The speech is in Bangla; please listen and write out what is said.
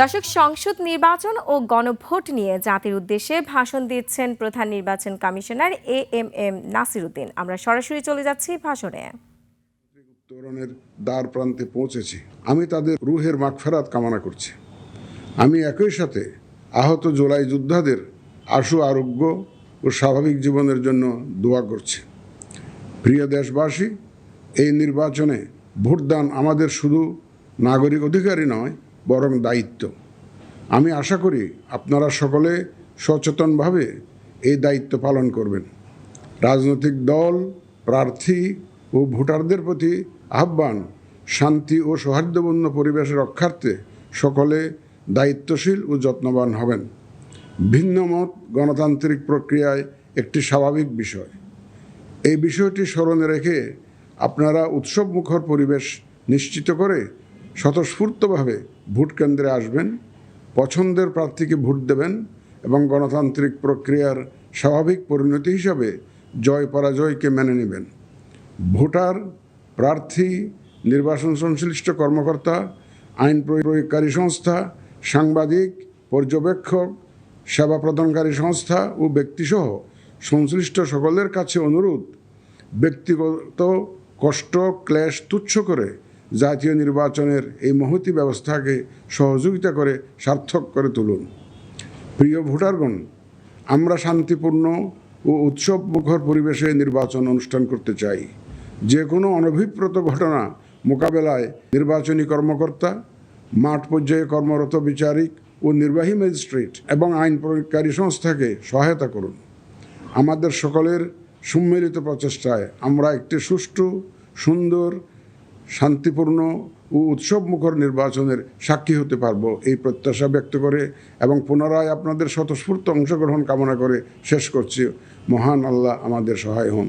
দর্শক, সংসদ নির্বাচন ও গণভোট নিয়ে জাতির উদ্দেশ্যে ভাষণ দিচ্ছেন প্রধান নির্বাচন কমিশনার এএমএম নাসির উদ্দিন। আমরা সরাসরি চলে যাচ্ছি ভাষণে। উত্তরণের দ্বার প্রান্তে পৌঁছেছি। আমি তাদের রুহের মাগফিরাত কামনা করছি। আমি একই সাথে আহত জুলাই যোদ্ধাদের আশু আরোগ্য ও স্বাভাবিক জীবনের জন্য দোয়া করছি। প্রিয় দেশবাসী, এই নির্বাচনে ভোটদান আমাদের শুধু নাগরিক অধিকারই নয়, বরং দায়িত্ব। আমি আশা করি আপনারা সকলে সচেতনভাবে এই দায়িত্ব পালন করবেন। রাজনৈতিক দল, প্রার্থী ও ভোটারদের প্রতি আহ্বান, শান্তি ও সৌহার্দ্যপূর্ণ পরিবেশ রক্ষার্থে সকলে দায়িত্বশীল ও যত্নবান হবেন। ভিন্নমত গণতান্ত্রিক প্রক্রিয়ায় একটি স্বাভাবিক বিষয়। এই বিষয়টি স্মরণে রেখে আপনারা উৎসবমুখর পরিবেশ নিশ্চিত করে স্বতঃস্ফূর্তভাবে ভোট কেন্দ্রে আসবেন, পছন্দের প্রার্থীকে ভোট দেবেন এবং গণতান্ত্রিক প্রক্রিয়ার স্বাভাবিক পরিণতি হিসাবে জয় পরাজয়কে মেনে নেবেন। ভোটার, প্রার্থী, নির্বাচন সংশ্লিষ্ট কর্মকর্তা, আইন প্রয়োগকারী সংস্থা, সাংবাদিক, পর্যবেক্ষক, সেবা প্রদানকারী সংস্থা ও ব্যক্তিসহ সংশ্লিষ্ট সকলের কাছে অনুরোধ, ব্যক্তিগত কষ্ট ক্লেশ তুচ্ছ করে জাতীয় নির্বাচনের এই মহতী ব্যবস্থাকে সহযোগিতা করে সার্থক করে তুলুন। প্রিয় ভোটারগণ, আমরা শান্তিপূর্ণ ও উৎসবমুখর পরিবেশে নির্বাচন অনুষ্ঠান করতে চাই। যে কোনো অনভিপ্রেত ঘটনা মোকাবেলায় নির্বাচনী কর্মকর্তা, মাঠ পর্যায়ে কর্মরত বিচারিক ও নির্বাহী ম্যাজিস্ট্রেট এবং আইন প্রয়োগকারী সংস্থাকে সহায়তা করুন। আমাদের সকলের সম্মিলিত প্রচেষ্টায় আমরা একটি সুষ্ঠু, সুন্দর, শান্তিপূর্ণ ও উৎসবমুখর নির্বাচনের সাক্ষী হতে পারব, এই প্রত্যাশা ব্যক্ত করে এবং পুনরায় আপনাদের স্বতঃস্ফূর্ত অংশগ্রহণ কামনা করে শেষ করছি। মহান আল্লাহ আমাদের সহায় হন।